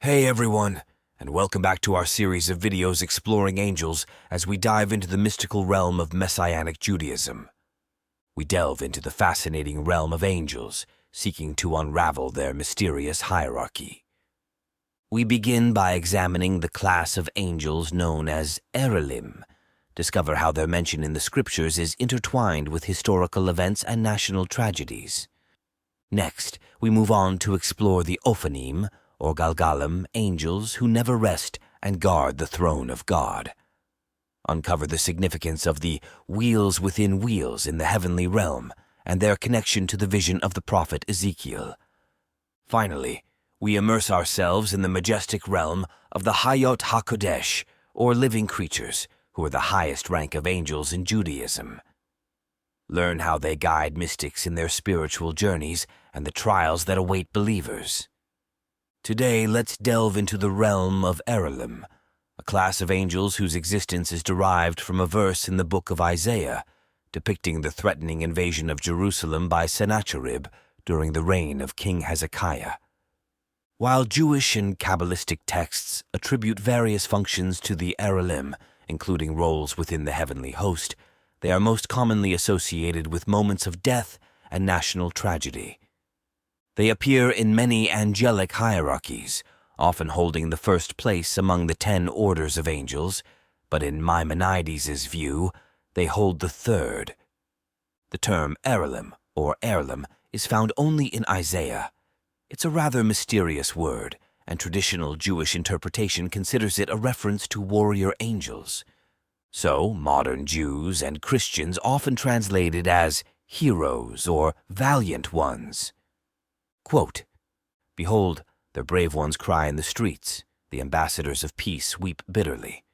Hey everyone, and welcome back to our series of videos exploring angels as we dive into the mystical realm of Messianic Judaism. We delve into the fascinating realm of angels, seeking to unravel their mysterious hierarchy. We begin by examining the class of angels known as Erelim, discover how their mention in the scriptures is intertwined with historical events and national tragedies. Next, we move on to explore the Ophanim, or galgalim, angels who never rest and guard the throne of God. Uncover the significance of the wheels within wheels in the heavenly realm and their connection to the vision of the prophet Ezekiel. Finally, we immerse ourselves in the majestic realm of the Hayyot Ha-Kodesh, or living creatures, who are the highest rank of angels in Judaism. Learn how they guide mystics in their spiritual journeys and the trials that await believers. Today, let's delve into the realm of Erelim, a class of angels whose existence is derived from a verse in the book of Isaiah, depicting the threatening invasion of Jerusalem by Sennacherib during the reign of King Hezekiah. While Jewish and Kabbalistic texts attribute various functions to the Erelim, including roles within the heavenly host, they are most commonly associated with moments of death and national tragedy. They appear in many angelic hierarchies, often holding the first place among the 10 orders of angels, but in Maimonides' view, they hold the third. The term Erelim, or Erelim, is found only in Isaiah. It's a rather mysterious word, and traditional Jewish interpretation considers it a reference to warrior angels. So, modern Jews and Christians often translate it as heroes or valiant ones. Quote, "Behold, their brave ones cry in the streets, the ambassadors of peace weep bitterly."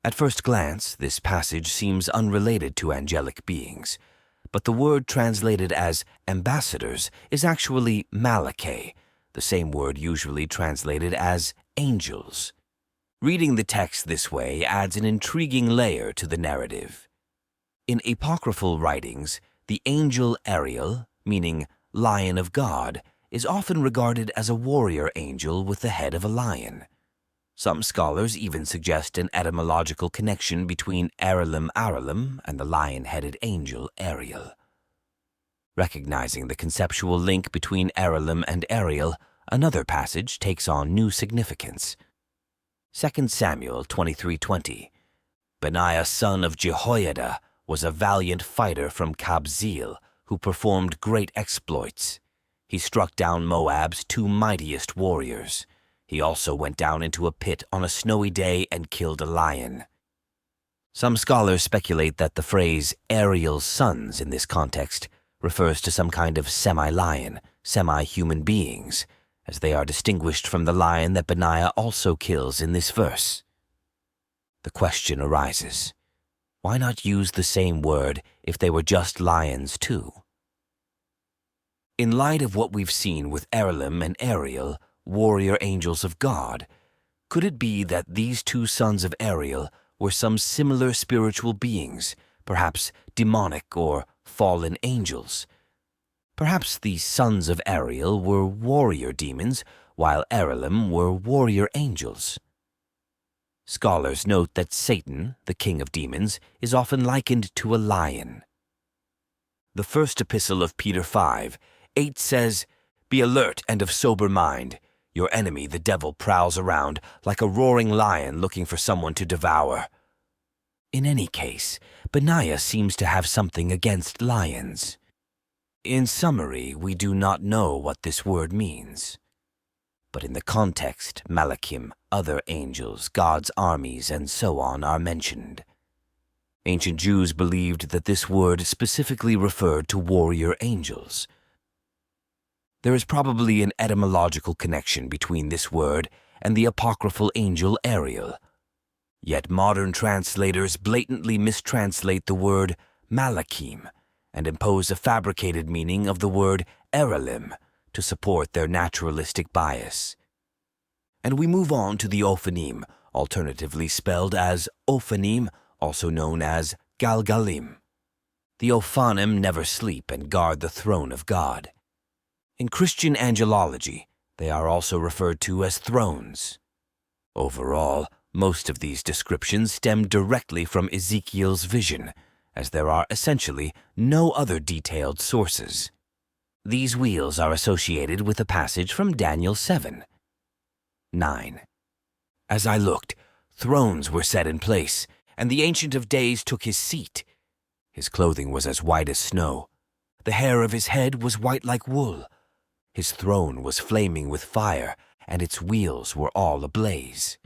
At first glance, this passage seems unrelated to angelic beings, but the word translated as ambassadors is actually malakeh, the same word usually translated as angels. Reading the text this way adds an intriguing layer to the narrative. In apocryphal writings, the angel Ariel, meaning Lion of God, is often regarded as a warrior angel with the head of a lion. Some scholars even suggest an etymological connection between Erelim and the lion-headed angel Ariel. Recognizing the conceptual link between Erelim and Ariel, another passage takes on new significance. 2 Samuel 23:20. Benaiah son of Jehoiada was a valiant fighter from Kabzeel, who performed great exploits. He struck down Moab's 2 mightiest warriors. He also went down into a pit on a snowy day and killed a lion. Some scholars speculate that the phrase Ariel's sons in this context refers to some kind of semi-lion, semi-human beings, as they are distinguished from the lion that Benaiah also kills in this verse. The question arises, why not use the same word if they were just lions too? In light of what we've seen with Erelim and Ariel, warrior angels of God, could it be that these 2 sons of Ariel were some similar spiritual beings, perhaps demonic or fallen angels? Perhaps the sons of Ariel were warrior demons, while Erelim were warrior angels. Scholars note that Satan, the king of demons, is often likened to a lion. The first epistle of Peter 5:8 says, "Be alert and of sober mind. Your enemy, the devil, prowls around like a roaring lion looking for someone to devour." In any case, Benaiah seems to have something against lions. In summary, we do not know what this word means. But in the context, Malachim, other angels, God's armies, and so on are mentioned. Ancient Jews believed that this word specifically referred to warrior angels. There is probably an etymological connection between this word and the apocryphal angel Ariel. Yet modern translators blatantly mistranslate the word Malachim and impose a fabricated meaning of the word Erelim to support their naturalistic bias. And we move on to the Ophanim, alternatively spelled as Ophanim, also known as galgalim. The Ophanim never sleep and guard the throne of God. In Christian angelology, They are also referred to as thrones. Overall, most of these descriptions stem directly from Ezekiel's vision, as there are essentially no other detailed sources. These wheels are associated with a passage from Daniel 7:9. As I looked, thrones were set in place, and the Ancient of Days took his seat. His clothing was as white as snow. The hair of his head was white like wool. His throne was flaming with fire, and its wheels were all ablaze.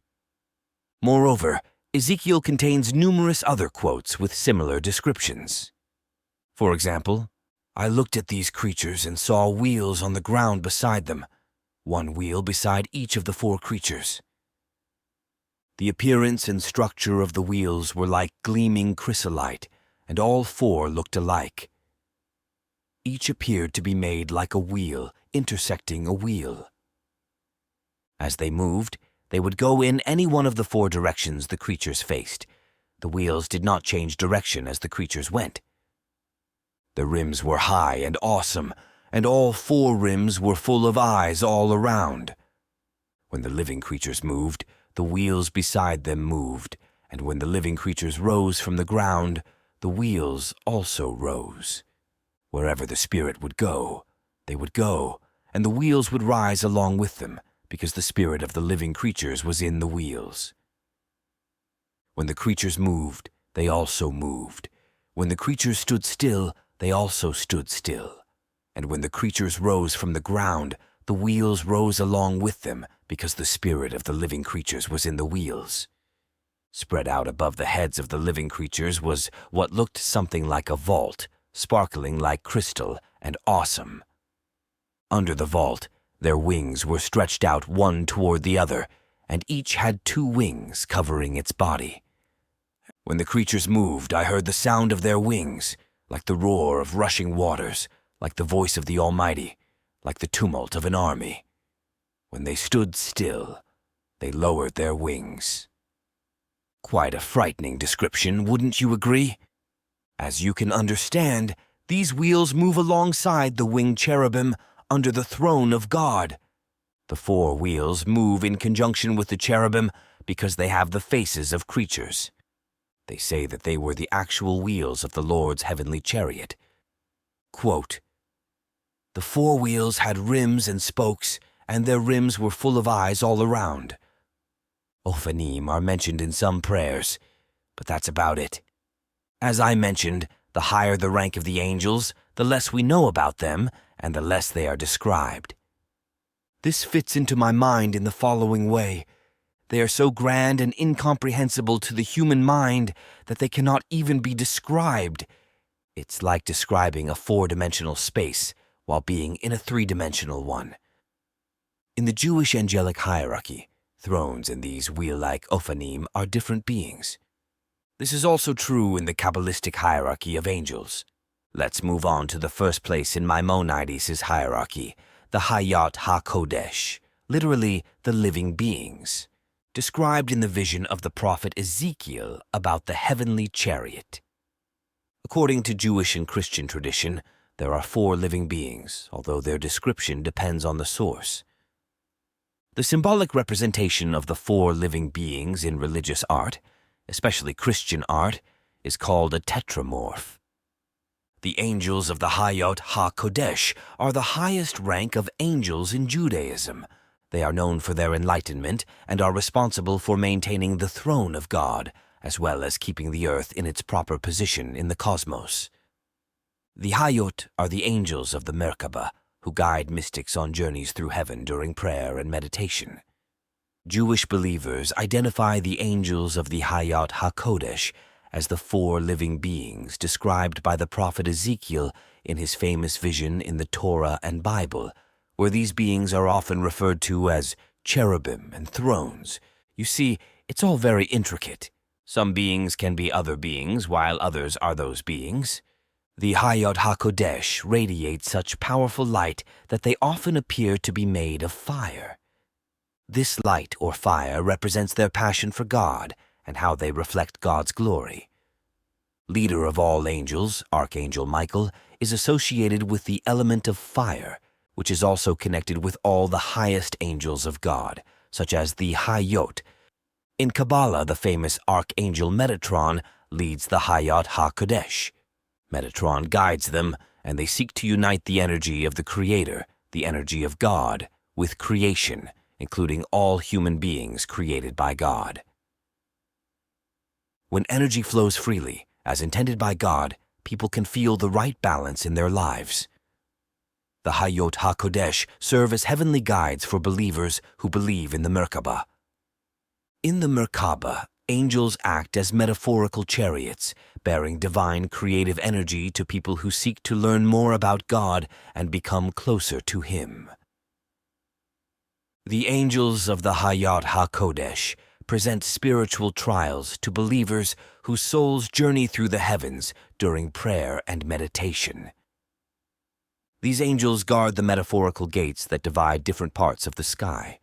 Moreover, Ezekiel contains numerous other quotes with similar descriptions. For example, I looked at these creatures and saw wheels on the ground beside them, one wheel beside each of the 4 creatures. The appearance and structure of the wheels were like gleaming chrysolite, and all 4 looked alike. Each appeared to be made like a wheel intersecting a wheel. As they moved, they would go in any one of the 4 directions the creatures faced. The wheels did not change direction as the creatures went. The rims were high and awesome, and all 4 rims were full of eyes all around. When the living creatures moved, the wheels beside them moved, and when the living creatures rose from the ground, the wheels also rose. Wherever the spirit would go, they would go, and the wheels would rise along with them, because the spirit of the living creatures was in the wheels. When the creatures moved, they also moved. When the creatures stood still, they also stood still. And when the creatures rose from the ground, the wheels rose along with them, because the spirit of the living creatures was in the wheels. Spread out above the heads of the living creatures was what looked something like a vault, sparkling like crystal and awesome. Under the vault, their wings were stretched out one toward the other, and each had 2 wings covering its body. When the creatures moved, I heard the sound of their wings, like the roar of rushing waters, like the voice of the Almighty, like the tumult of an army. When they stood still, they lowered their wings. Quite a frightening description, wouldn't you agree? As you can understand, these wheels move alongside the winged cherubim under the throne of God. The 4 wheels move in conjunction with the cherubim because they have the faces of creatures. They say that they were the actual wheels of the Lord's heavenly chariot. Quote, "The 4 wheels had rims and spokes, and their rims were full of eyes all around. Ophanim are mentioned in some prayers, but that's about it. As I mentioned, the higher the rank of the angels, the less we know about them, and the less they are described. This fits into my mind in the following way. They are so grand and incomprehensible to the human mind that they cannot even be described. It's like describing a 4-dimensional space while being in a 3-dimensional one. In the Jewish angelic hierarchy, thrones in these wheel-like Ophanim are different beings. This is also true in the Kabbalistic hierarchy of angels. Let's move on to the first place in Maimonides' hierarchy, the Hayyot Ha-Kodesh, literally the living beings, described in the vision of the prophet Ezekiel about the heavenly chariot. According to Jewish and Christian tradition, there are 4 living beings, although their description depends on the source. The symbolic representation of the 4 living beings in religious art, especially Christian art, is called a tetramorph. The angels of the Hayyot Ha-Kodesh are the highest rank of angels in Judaism. They are known for their enlightenment and are responsible for maintaining the throne of God, as well as keeping the earth in its proper position in the cosmos. The Hayyot are the angels of the Merkabah, who guide mystics on journeys through heaven during prayer and meditation. Jewish believers identify the angels of the Hayyot Ha-Kodesh as the 4 living beings described by the prophet Ezekiel in his famous vision in the Torah and Bible, where these beings are often referred to as cherubim and thrones. You see, it's all very intricate. Some beings can be other beings, while others are those beings. The Hayyot Ha-Kodesh radiate such powerful light that they often appear to be made of fire. This light or fire represents their passion for God and how they reflect God's glory. Leader of all angels, Archangel Michael, is associated with the element of fire, which is also connected with all the highest angels of God, such as the Hayyot. In Kabbalah, the famous archangel Metatron leads the Hayyot Ha-Kodesh. Metatron guides them, and they seek to unite the energy of the Creator, the energy of God, with creation, including all human beings created by God. When energy flows freely, as intended by God, people can feel the right balance in their lives. The Hayyot Ha-Kodesh serve as heavenly guides for believers who believe in the Merkabah. In the Merkabah, angels act as metaphorical chariots, bearing divine creative energy to people who seek to learn more about God and become closer to Him. The angels of the Hayyot Ha-Kodesh present spiritual trials to believers whose souls journey through the heavens during prayer and meditation. These angels guard the metaphorical gates that divide different parts of the sky.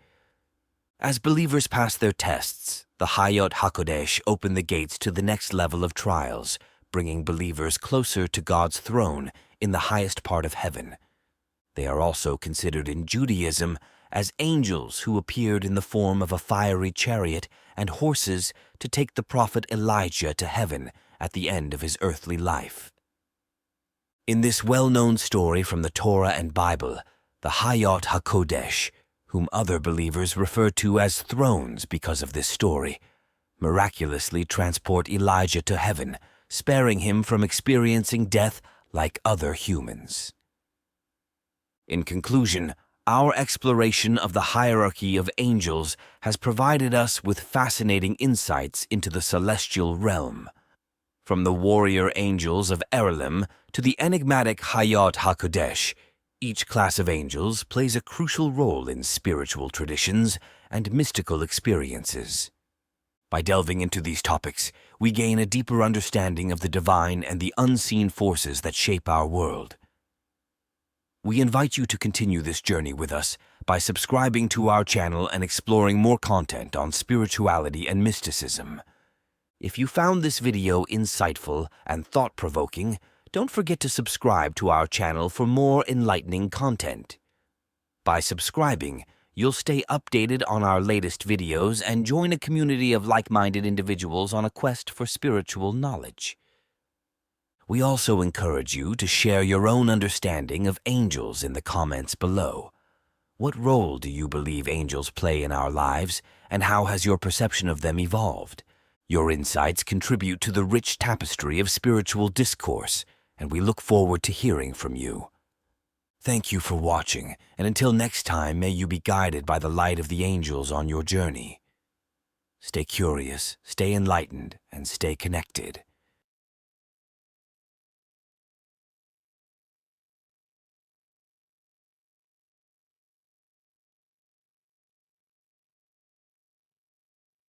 As believers pass their tests, the Hayyot Ha-Kodesh open the gates to the next level of trials, bringing believers closer to God's throne in the highest part of heaven. They are also considered in Judaism as angels who appeared in the form of a fiery chariot and horses to take the prophet Elijah to heaven at the end of his earthly life. In this well-known story from the Torah and Bible, the Hayyot Ha-Kodesh, whom other believers refer to as thrones because of this story, miraculously transport Elijah to heaven, sparing him from experiencing death like other humans. In conclusion, our exploration of the hierarchy of angels has provided us with fascinating insights into the celestial realm. From the warrior angels of Erelim to the enigmatic Hayyot Ha-Kodesh, each class of angels plays a crucial role in spiritual traditions and mystical experiences. By delving into these topics, we gain a deeper understanding of the divine and the unseen forces that shape our world. We invite you to continue this journey with us by subscribing to our channel and exploring more content on spirituality and mysticism. If you found this video insightful and thought-provoking, don't forget to subscribe to our channel for more enlightening content. By subscribing, you'll stay updated on our latest videos and join a community of like-minded individuals on a quest for spiritual knowledge. We also encourage you to share your own understanding of angels in the comments below. What role do you believe angels play in our lives, and how has your perception of them evolved? Your insights contribute to the rich tapestry of spiritual discourse, and we look forward to hearing from you. Thank you for watching, and until next time, may you be guided by the light of the angels on your journey. Stay curious, stay enlightened, and stay connected.